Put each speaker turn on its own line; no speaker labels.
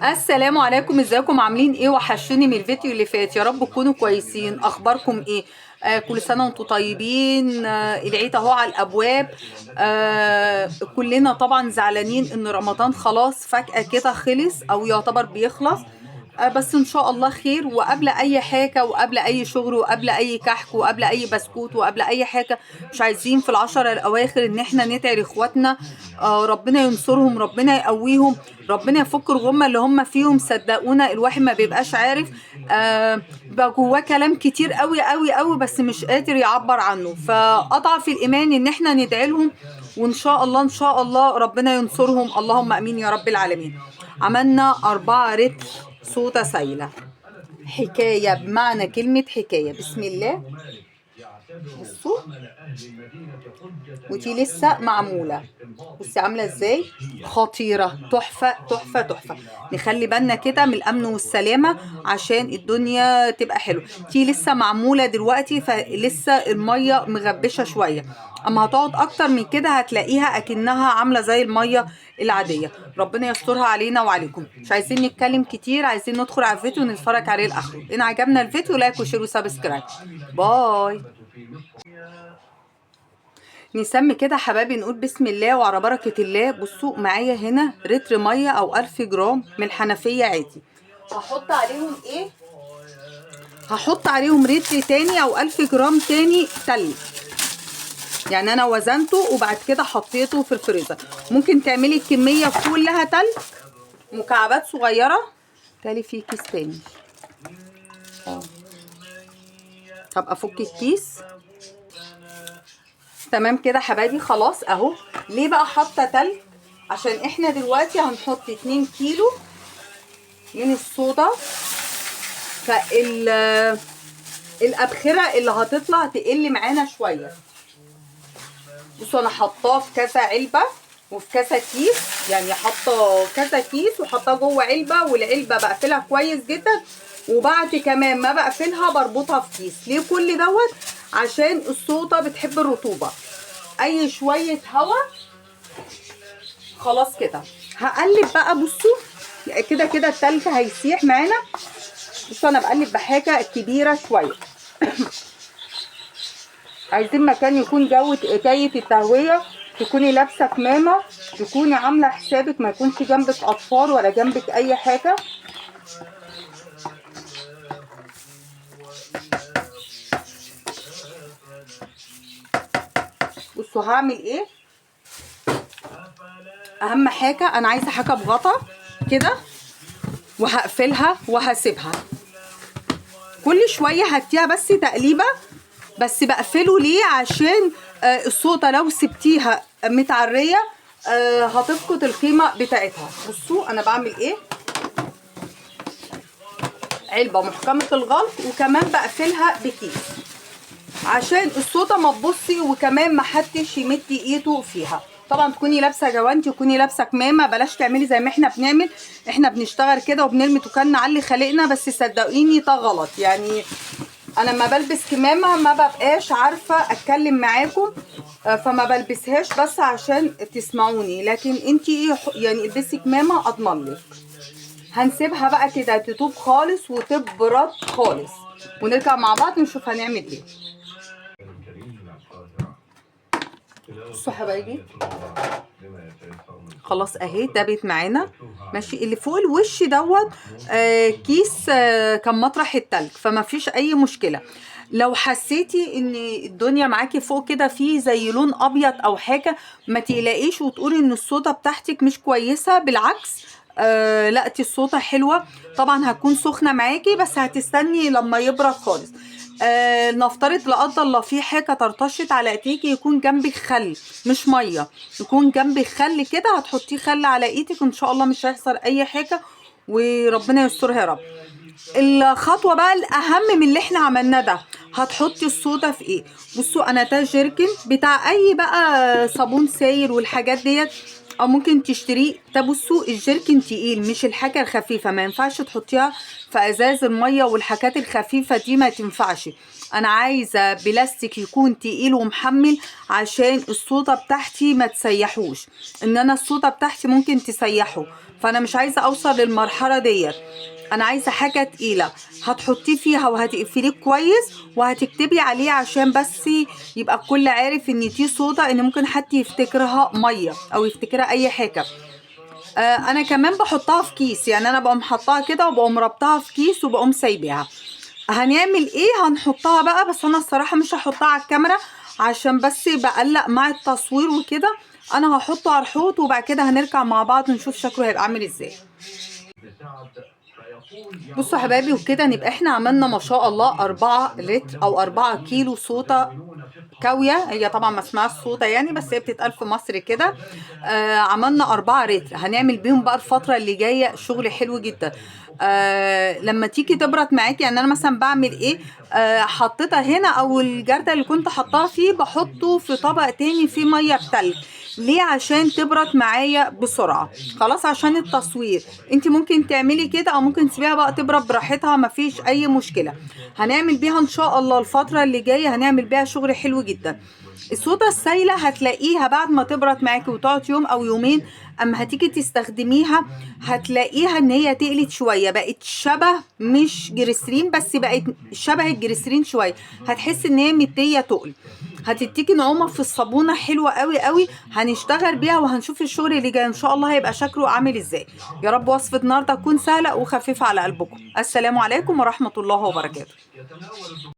السلام عليكم، ازيكم عاملين ايه؟ وحشوني من الفيديو اللي فات. يا رب تكونوا كويسين. اخباركم ايه؟ كل سنه وانتم طيبين. العيد اهو على الابواب. كلنا طبعا زعلانين ان رمضان خلاص فجاه كده خلص او يعتبر بيخلص. بس ان شاء الله خير. وقبل اي حاجه وقبل اي شغل وقبل اي كحك وقبل اي بسكوت وقبل اي حاجه، مش عايزين في العشرة الاواخر ان احنا ندعي لاخواتنا. ربنا ينصرهم، ربنا يقويهم، ربنا يفك الغمه اللي هم فيهم. صدقونا الواحد ما بيبقاش عارف. بقى جواه كلام كتير قوي قوي قوي بس مش قادر يعبر عنه. فاضعف الايمان ان احنا ندعي لهم، وان شاء الله ان شاء الله ربنا ينصرهم. اللهم امين يا رب العالمين. عملنا 4 رتر صودا سايله، حكايه بمعنى كلمه حكايه. بسم الله. بصوا، ودي لسه معموله. بصي عامله ازاي، خطيره، تحفه تحفه تحفه. نخلي بالنا كده من الامن والسلامه عشان الدنيا تبقى حلوه. دي لسه معموله دلوقتي فلسه الميه مغبشه شويه، اما هتقعد اكتر من كده هتلاقيها اكنها عامله زي الميه العاديه. ربنا يسترها علينا وعليكم. مش عايزين نتكلم كتير، عايزين ندخل على الفيديو ونتفرج عليه لاخره. ان عجبنا الفيديو لايك وشير وسبسكرايب. باي. نسمي كده حبايبي، نقول بسم الله وعلى بركة الله. بصوا معايا هنا رتر مية او 1000 جرام من الحنفية عادي. هحط عليهم ايه؟ هحط عليهم رتر تاني او 1000 جرام تاني تلج. يعني انا وزنته وبعد كده حطيته في الفريزر. ممكن تعملي الكمية كلها تلج مكعبات صغيرة. تالي في كيس تاني. هبقى افك الكيس. تمام كده حبايبي، خلاص اهو. ليه بقى حاطه تلج؟ عشان احنا دلوقتي هنحط 2 كيلو من الصودا. الابخره اللي هتطلع تقل معانا شويه. بصوا انا حطاه في كذا علبه وفي كذا كيس، يعني حاطه كذا كيس وحطاه جوه علبه، والعلبه بقفلها كويس جدا، وبعد كمان ما بقفلها بربطها في كيس. ليه كل دوت؟ عشان الصودا بتحب الرطوبه. اي شويه هوا خلاص كده هقلب بقى. بصوا كده كده التلج هيسيح معانا. بصوا انا بقلب بحاجه كبيره شويه. عايزين مكان يكون جيد التهويه، تكوني لابسه كمامه، تكوني عامله حسابك ما يكونش جنبك اطفال ولا جنبك اي حاجه. بصوا هعمل ايه. اهم حاجه انا عايزه حاجه بغطا كده، وهقفلها وهسيبها. كل شويه هديها بس تقليبه، بس بقفله ليه؟ عشان الصودا لو سبتيها متعريه هتفقد القيمه بتاعتها. بصوا انا بعمل ايه. علبه محكمه الغلق، وكمان بقفلها بكيس عشان الصودا ما تبصي، وكمان ما حدش يمد ايده فيها. طبعا تكوني لابسه جوانتي وتكوني لابسه كمامه. بلاش تعملي زي ما احنا بنعمل. احنا بنشتغل كده وبنرمي توكلنا على اللي خلقنا، بس صدقيني ده غلط. يعني انا لما بلبس كمامه ما ببقاش عارفه اتكلم معاكم، فما بلبسهاش بس عشان تسمعوني. لكن انتي يعني البسي كمامه اضمن لك. هنسيبها بقى كده تطوب خالص وتبرد خالص، ونرجع مع بعض نشوف هنعمل ايه. بصوا حبايبي خلاص اهي دابت معانا. ماشي. اللي فوق الوش دوت كيس كان مطرح التلج، فما فيش اي مشكله. لو حسيتي ان الدنيا معاكي فوق كده فيه زي لون ابيض او حاجه، ما تقلقيش وتقولي ان الصودا بتاعتك مش كويسه. بالعكس لا دي الصودا حلوه. طبعا هتكون سخنه معاكي بس هتستني لما يبرد خالص. نفترض لا قدر الله في حاجه طرطشت على ايديكي، يكون جنبك خل مش ميه، يكون جنبك خل كده، هتحطيه خل على ايدك ان شاء الله مش هيحصل اي حاجه، وربنا يسترها يا رب. الخطوه بقى الاهم من اللي احنا عملناه ده، هتحطي الصودا في ايه. بصوا انا ده جيركن بتاع اي بقى صابون سايل والحاجات ديت، او ممكن تشتريه ده. بصوا الجيركن تقيل مش الحاجه الخفيفه، ما ينفعش تحطيها في ازاز الميه والحاجات الخفيفه دي ما تنفعش. انا عايزه بلاستيك يكون تقيل ومحمل عشان الصودا بتاعتي ما تسيحوش، ان انا الصودا بتاعتي ممكن تسيحه، فانا مش عايزه اوصل للمرحله ديت. انا عايزه حاجه تقيله هتحطيه فيها وهتقفليه كويس وهتكتبي عليه عشان بس يبقى الكل عارف ان دي صودا، ان ممكن حد يفتكرها ميه او يفتكرها اي حاجه. انا كمان بحطها في كيس، يعني انا بقوم حطها كده وبقوم ربطها في كيس وبقوم سايباها. هنعمل ايه؟ هنحطها بقى، بس انا الصراحه مش هحطها على الكاميرا عشان بس بقلق مع التصوير وكده. انا هحطه على الحوض وبعد كده هنرجع مع بعض نشوف شكله هيبقى عامل ازاي. بصوا يا حبايبي، وكده نبقى احنا عملنا ما شاء الله 4 لتر او 4 كيلو صودا كاوية. هي طبعا ما اسمهاش صودا يعني، بس هي بتتقال في مصر كده. عملنا 4 لتر هنعمل بيهم بقى الفترة اللي جاية شغل حلو جدا. لما تيجي تبرد معاكي، يعني انا مثلا بعمل ايه، حطيتها هنا، او الجردل اللي كنت حطاها فيه بحطه في طبق تاني فيه ميه بتلج. ليه؟ عشان تبرد معايا بسرعه. خلاص عشان التصوير انت ممكن تعملي كده، او ممكن تسيبيها بقى تبرد براحتها، مفيش اي مشكله. هنعمل بيها ان شاء الله الفتره اللي جايه، هنعمل بيها شغل حلو جدا. الصودا السايلة هتلاقيها بعد ما تبرد معاكي وتقعد يوم او يومين، اما هتيجي تستخدميها هتلاقيها ان هي تقلت شوية، بقت شبه مش جريسرين، بس بقت شبه الجريسرين شوية. هتحس ان هي مدية تقل، هتديكي نعومة في الصابونة حلوة قوي قوي. هنشتغل بيها وهنشوف الشغل اللي جاي ان شاء الله هيبقى شكله عامل ازاي. يا رب وصفة النهارده تكون سهلة وخفيفة على قلبكم. السلام عليكم ورحمة الله وبركاته.